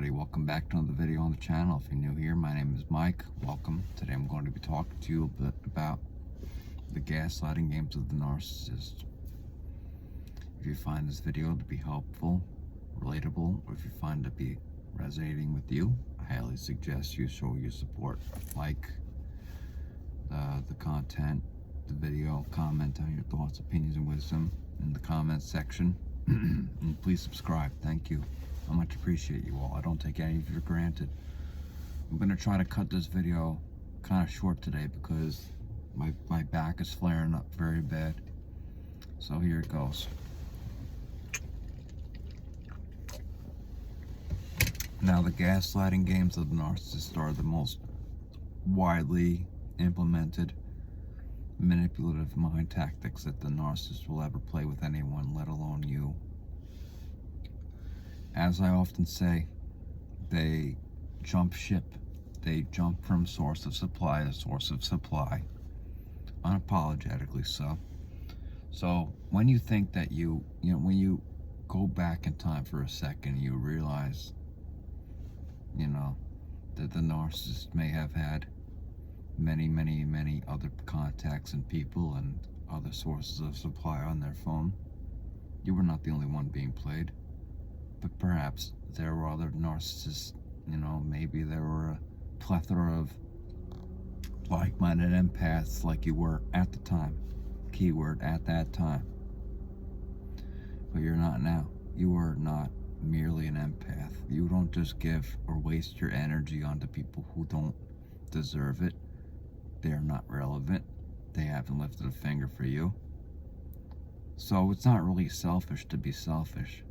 everybody, welcome back to another video on the channel. If you're new here, my name is Mike. Welcome. Today I'm going to be talking to you a bit about the gaslighting games of the narcissist. If you find this video to be helpful, relatable, or if you find it to be resonating with you, I highly suggest you show your support. Like the content, the video, comment on your thoughts, opinions, and wisdom in the comments section. And please subscribe. Thank you. I much appreciate you all. I don't take any of you for granted. I'm going to try to cut this video kind of short today because my back is flaring up very bad. So here it goes. Now, the gaslighting games of the narcissist are the most widely implemented manipulative mind tactics that the narcissist will ever play with anyone, let alone you. As I often say, they jump ship. They jump from source of supply to source of supply, unapologetically so. So when you think that when you go back in time for a second, you realize, that the narcissist may have had many other contacts and people and other sources of supply on their phone. You were not the only one being played. But perhaps there were other narcissists, maybe there were a plethora of like-minded empaths like you were at the time. Keyword, at that time. But you're not now. You are not merely an empath. You don't just give or waste your energy onto people who don't deserve it. They're not relevant. They haven't lifted a finger for you. So it's not really selfish to be selfish.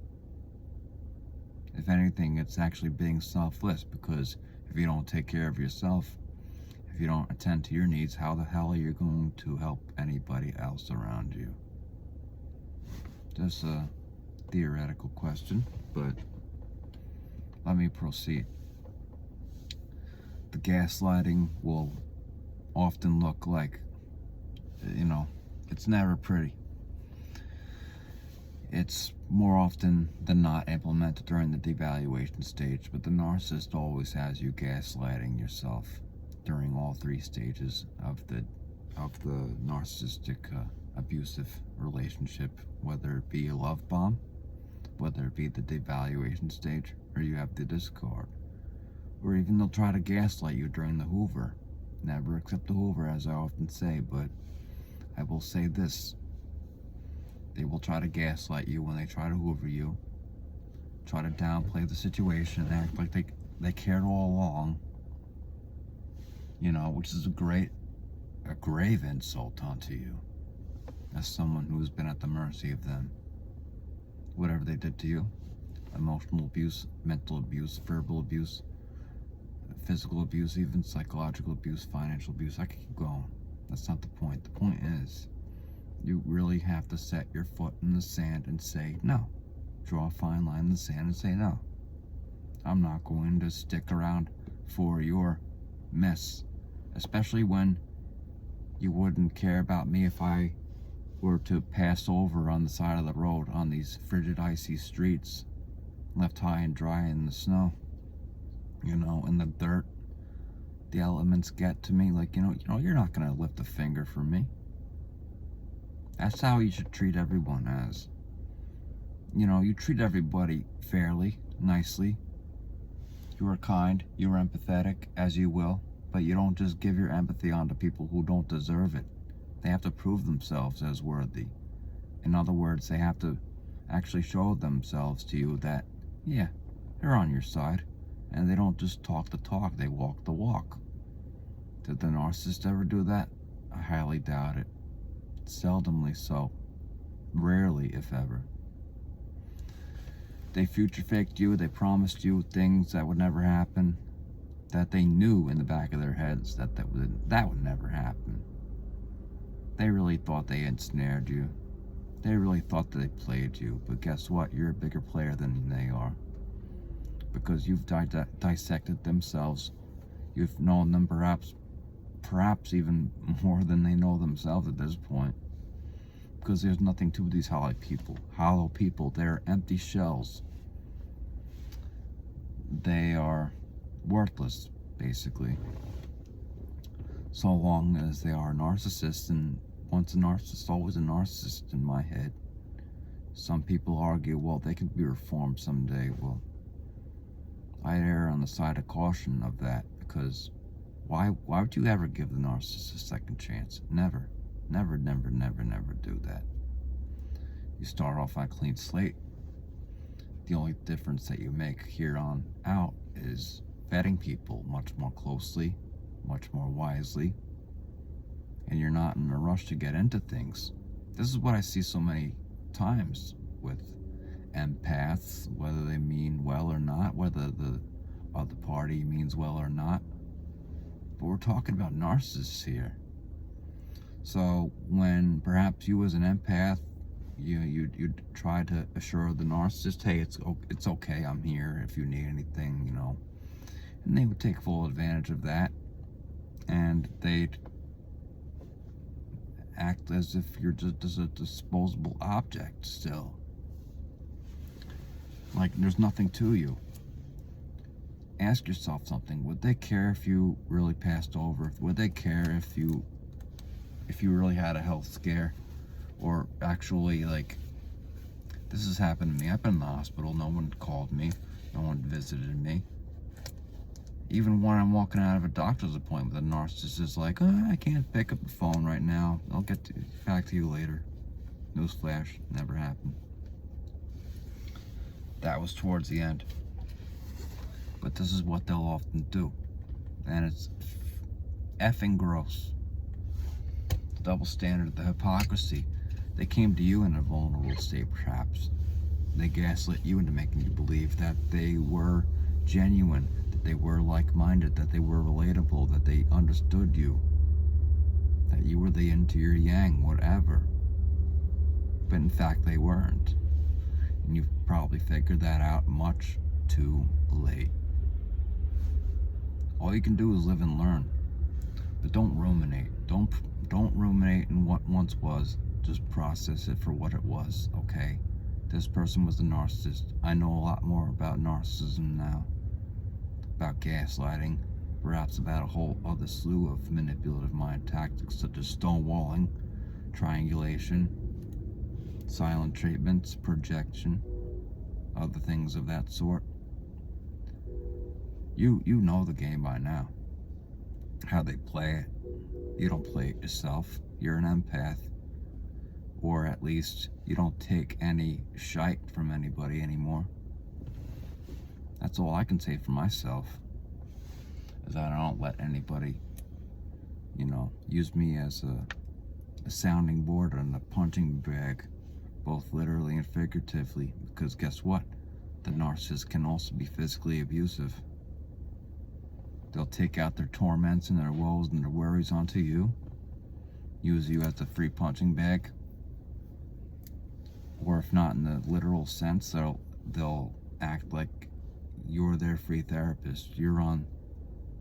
If anything, it's actually being selfless, because if you don't take care of yourself, if you don't attend to your needs, how the hell are you going to help anybody else around you? Just a theoretical question, but let me proceed. The gaslighting will often look like, it's never pretty. It's more often than not implemented during the devaluation stage, but the narcissist always has you gaslighting yourself during all three stages of the narcissistic abusive relationship, whether it be a love bomb, whether it be the devaluation stage, or you have the discard, or even they'll try to gaslight you during the hoover. Never accept the hoover, as I often say, but I will say this. They will try to gaslight you when they try to hoover you, try to downplay the situation, and act like they cared all along, which is a grave insult onto you as someone who's been at the mercy of them. Whatever they did to you, emotional abuse, mental abuse, verbal abuse, physical abuse, even psychological abuse, financial abuse, I could keep going. That's not the point. The point is, you really have to set your foot in the sand and say no. Draw a fine line in the sand and say no. I'm not going to stick around for your mess. Especially when you wouldn't care about me if I were to pass over on the side of the road on these frigid, icy streets, left high and dry in the snow, in the dirt. The elements get to me, like, you're not going to lift a finger for me. That's how you should treat everyone as. You treat everybody fairly, nicely. You are kind, you are empathetic, as you will, but you don't just give your empathy onto people who don't deserve it. They have to prove themselves as worthy. In other words, they have to actually show themselves to you that, yeah, they're on your side. And they don't just talk the talk, they walk the walk. Did the narcissist ever do that? I highly doubt it. Seldomly so. Rarely, if ever. They future faked you. They promised you things that would never happen, that they knew in the back of their heads that would never happen. They really thought they ensnared you. They really thought that they played you. But guess what? You're a bigger player than they are, because you've dissected themselves. You've known them perhaps even more than they know themselves at this point. Because there's nothing to these hollow people. They're empty shells. they are worthless, basically. So long as they are narcissists, and once a narcissist, always a narcissist in my head. Some people argue, well, they can be reformed someday. Well, I err on the side of caution of that, because why would you ever give the narcissist a second chance? Never. Never, never, never, never do that. You start off on a clean slate. The only difference that you make here on out is vetting people much more closely, much more wisely, and you're not in a rush to get into things. This is what I see so many times with empaths, whether they mean well or not, whether the other party means well or not. But we're talking about narcissists here. So when perhaps you as an empath, you try to assure the narcissist, hey, it's okay, I'm here if you need anything, and they would take full advantage of that, and they'd act as if you're just a disposable object still. Like there's nothing to you. Ask yourself something. Would they care if you really passed over? Would they care if you really had a health scare? Or actually, like, this has happened to me. I've been in the hospital. No one called me. No one visited me. Even when I'm walking out of a doctor's appointment, the narcissist is like, oh, I can't pick up the phone right now. I'll get back to you later. Newsflash, never happened. That was towards the end. But this is what they'll often do. And it's effing gross. The double standard, the hypocrisy. They came to you in a vulnerable state, perhaps. They gaslit you into making you believe that they were genuine, that they were like-minded, that they were relatable, that they understood you, that you were the yin to your yang, whatever. But in fact, they weren't. And you've probably figured that out much too late. All you can do is live and learn. But don't ruminate. Don't ruminate in what once was. Just process it for what it was, okay? This person was a narcissist. I know a lot more about narcissism now. About gaslighting. Perhaps about a whole other slew of manipulative mind tactics such as stonewalling, triangulation, silent treatments, projection, other things of that sort. You know the game by now. How they play it. You don't play it yourself. You're an empath. Or at least you don't take any shite from anybody anymore. That's all I can say for myself. Is that I don't let anybody, use me as a sounding board and a punching bag. Both literally and figuratively. Because guess what? The narcissist can also be physically abusive. They'll take out their torments and their woes and their worries onto you. Use you as a free punching bag. Or if not in the literal sense, they'll act like you're their free therapist. You're on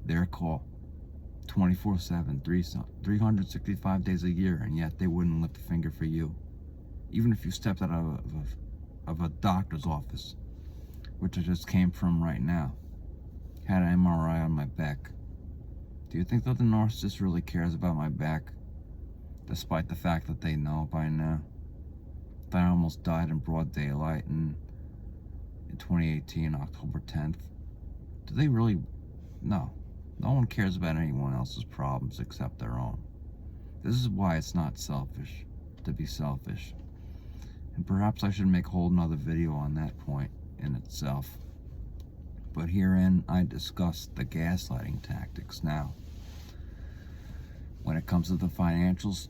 their call 24/7, 365 days a year, and yet they wouldn't lift a finger for you. Even if you stepped out of a doctor's office, which I just came from right now, had an MRI on my back. Do you think that the narcissist really cares about my back? Despite the fact that they know by now that I almost died in broad daylight in 2018, October 10th. Do they really? No. No one cares about anyone else's problems except their own. This is why it's not selfish to be selfish. And perhaps I should make a whole nother video on that point in itself. But herein I discuss the gaslighting tactics now. When it comes to the financials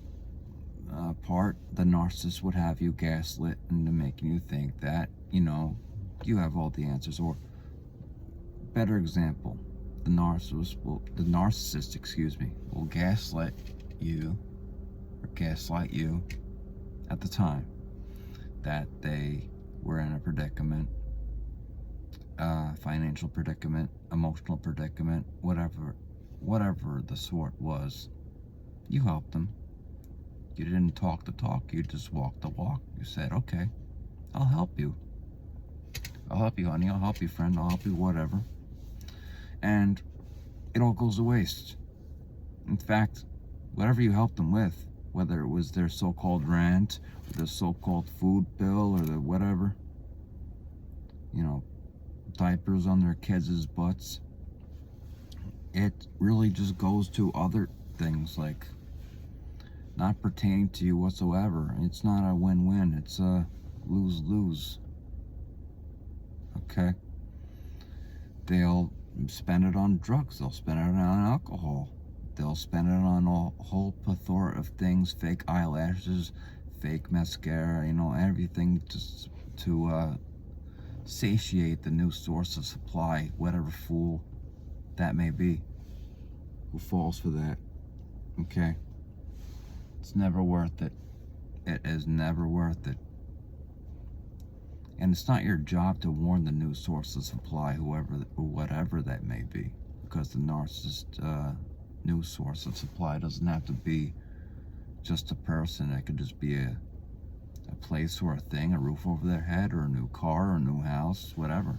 part, the narcissist would have you gaslit into making you think that, you have all the answers. Or, better example, the narcissist will gaslight you at the time that they were in a predicament, financial predicament, emotional predicament, whatever the sort was. You helped them. You didn't talk the talk, you just walked the walk. You said, okay, I'll help you. I'll help you, honey. I'll help you, friend. I'll help you, whatever. And it all goes to waste. In fact, whatever you helped them with, whether it was their so-called rent, or their so-called food bill, or the whatever, you know, diapers on their kids' butts, it really just goes to other things, like not pertaining to you whatsoever. It's not a win-win. It's a lose-lose. Okay? They'll spend it on drugs. They'll spend it on alcohol. They'll spend it on a whole plethora of things, fake eyelashes, fake mascara, you know, everything just to satiate the new source of supply, whatever fool that may be who falls for that. Okay? It's never worth it. It is never worth it. And it's not your job to warn the new source of supply, whoever or whatever that may be, because the narcissist new source of supply doesn't have to be just a person. It could just be a place or a thing, a roof over their head, or a new car, or a new house, whatever.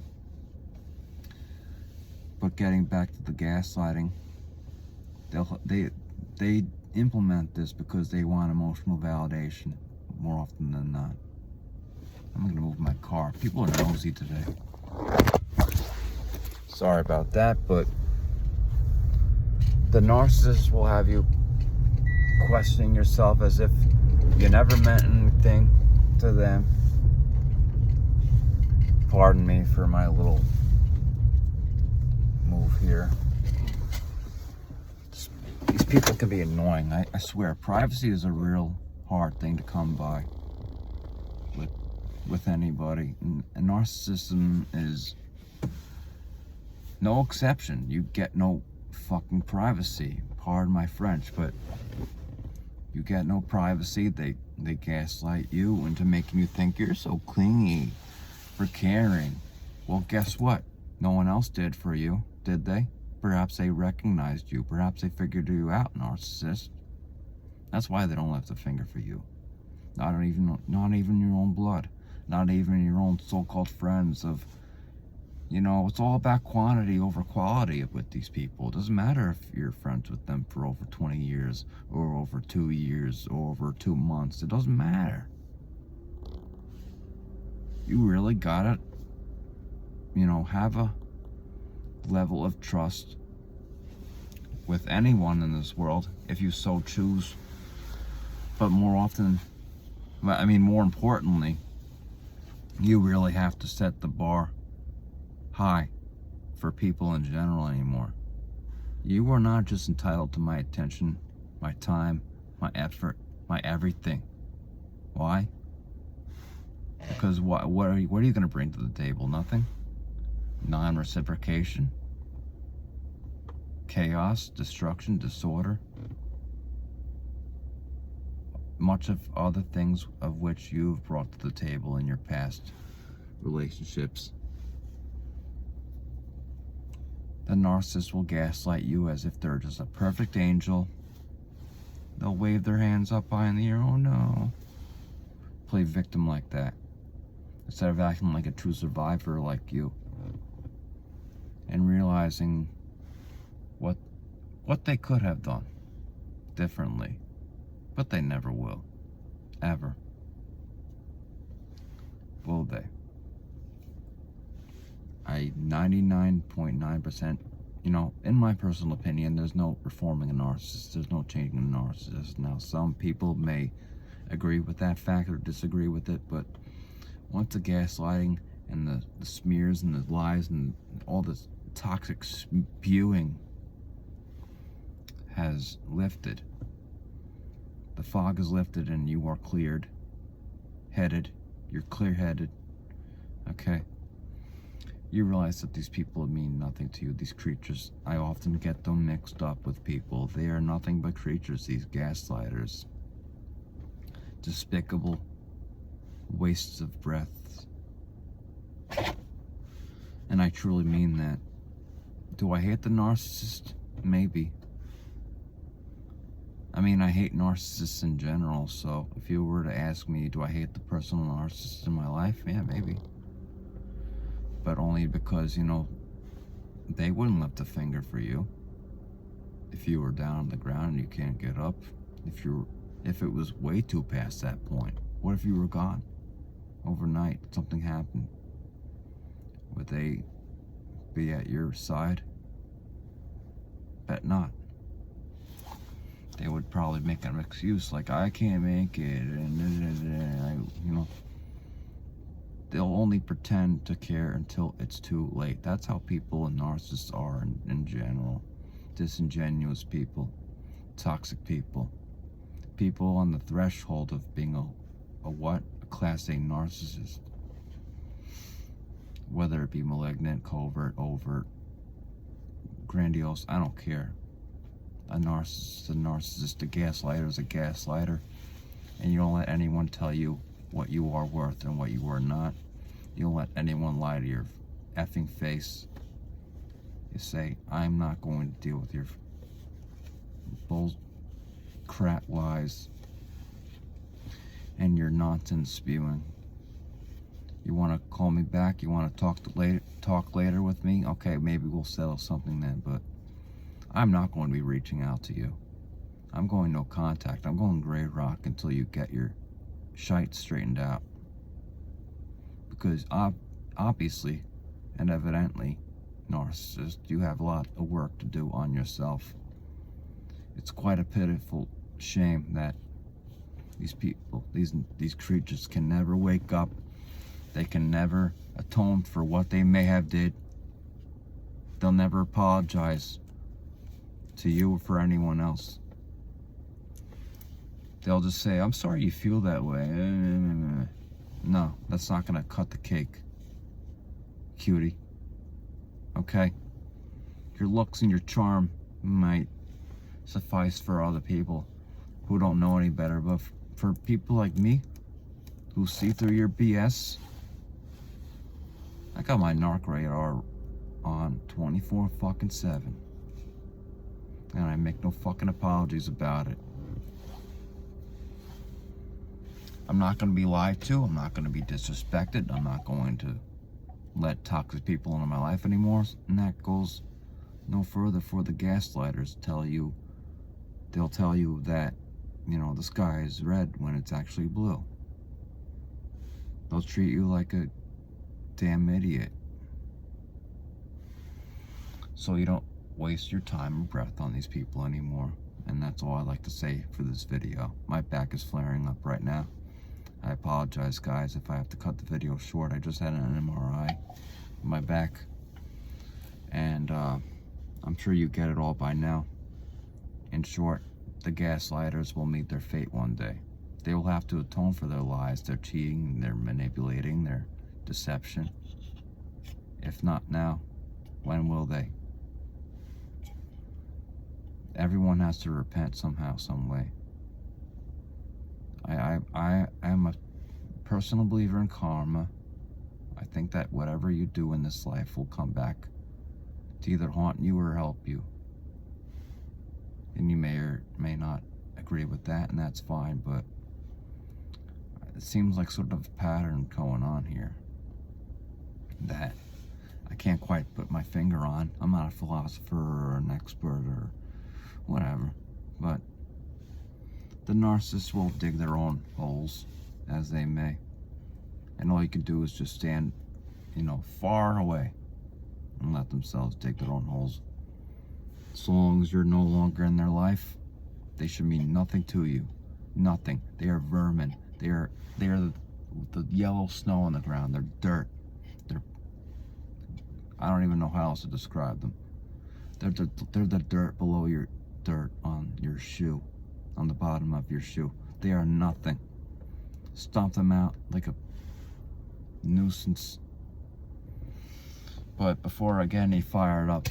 But getting back to the gaslighting, they implement this because they want emotional validation more often than not. I'm gonna move my car. People are nosy today. Sorry about that, but the narcissist will have you questioning yourself as if you never meant anything to them. Pardon me for my little move here. These people can be annoying. I swear, privacy is a real hard thing to come by with anybody. And narcissism is no exception. You get no fucking privacy. Pardon my French, but you get no privacy. They gaslight you into making you think you're so clingy for caring. Well, guess what? No one else did for you, did they? Perhaps they recognized you. Perhaps they figured you out, narcissist. That's why they don't lift a finger for you. Not even your own blood. Not even your own so-called friends of, you know, it's all about quantity over quality with these people. It doesn't matter if you're friends with them for over 20 years, or over 2 years, or over 2 months. It doesn't matter. You really gotta, you know, have a level of trust with anyone in this world, if you so choose. But more importantly, you really have to set the bar high for people in general anymore. You are not just entitled to my attention, my time, my effort, my everything. Why? Because what are you going to bring to the table? Nothing? Non-reciprocation? Chaos, destruction, disorder? Much of other things of which you've brought to the table in your past relationships. The narcissist will gaslight you as if they're just a perfect angel. They'll wave their hands up high in the air, oh no. Play victim like that, instead of acting like a true survivor like you. And realizing what they could have done differently. But they never will. Ever. Will they? 99.9%, you know, in my personal opinion, there's no reforming a narcissist. There's no changing a narcissist. Now, some people may agree with that fact or disagree with it, but once the gaslighting and the smears and the lies and all this toxic spewing has lifted, the fog is lifted and you are cleared-headed. You're clear-headed. Okay? You realize that these people mean nothing to you. These creatures, I often get them mixed up with people. They are nothing but creatures, these gaslighters. Despicable wastes of breath. And I truly mean that. Do I hate the narcissist? Maybe. I mean, I hate narcissists in general, so if you were to ask me, do I hate the personal narcissist in my life? Yeah, maybe. but only because, you know, they wouldn't lift a finger for you if you were down on the ground and you can't get up. If it was way too past that point. What if you were gone overnight? Something happened. Would they be at your side? Bet not. They would probably make an excuse like, I can't make it, and you know, they'll only pretend to care until it's too late. That's how people and narcissists are in general. Disingenuous people, toxic people, people on the threshold of being a class A narcissist. Whether it be malignant, covert, overt, grandiose, I don't care. A narcissist is a narcissist, a gaslighter is a gaslighter, and you don't let anyone tell you what you are worth and what you are not. You don't let anyone lie to your effing face. You say, I'm not going to deal with your bull crap lies and your nonsense spewing. You want to call me back? You want to talk later with me? Okay, maybe we'll settle something then, but I'm not going to be reaching out to you. I'm going no contact. I'm going gray rock until you get your shite straightened out. Because obviously and evidently, narcissist, you have a lot of work to do on yourself. It's quite a pitiful shame that these people, these creatures can never wake up. They can never atone for what they may have did. They'll never apologize to you or for anyone else. They'll just say, I'm sorry you feel that way. No, that's not gonna cut the cake, cutie. Okay? Your looks and your charm might suffice for other people who don't know any better, but for people like me who see through your BS, I got my narc radar on 24/7. And I make no fucking apologies about it. I'm not going to be lied to. I'm not going to be disrespected. I'm not going to let toxic people into my life anymore. And that goes no further for the gaslighters. They'll tell you that, you know, the sky is red when it's actually blue. They'll treat you like a damn idiot. So you don't waste your time or breath on these people anymore. And that's all I'd like to say for this video. My back is flaring up right now. I apologize, guys, if I have to cut the video short. I just had an MRI in my back. And I'm sure you get it all by now. In short, the gaslighters will meet their fate one day. They will have to atone for their lies, their cheating, their manipulating, their deception. If not now, when will they? Everyone has to repent somehow, some way. I am a personal believer in karma. I think that whatever you do in this life will come back to either haunt you or help you. And you may or may not agree with that, and that's fine, but it seems like sort of a pattern going on here that I can't quite put my finger on. I'm not a philosopher or an expert or whatever, but the narcissists will dig their own holes as they may, and all you can do is just stand, you know, far away and let themselves dig their own holes. So long as you're no longer in their life, they should mean nothing to you. Nothing. They are vermin. They are the yellow snow on the ground. They're dirt. I don't even know how else to describe them. They're the dirt below your dirt on your shoe, on the bottom of your shoe. They are nothing. Stomp them out like a nuisance. But before I get any fired up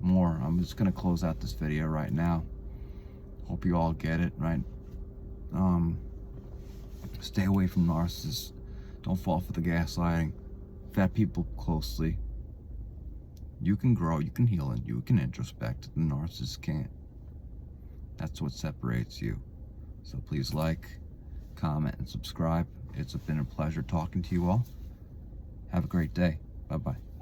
more, I'm just gonna close out this video right now. Hope you all get it, right? Stay away from narcissists. Don't fall for the gaslighting. Vet people closely. You can grow, you can heal, and you can introspect. The narcissist can't. That's what separates you. So please like, comment, and subscribe. It's been a pleasure talking to you all. Have a great day. Bye-bye.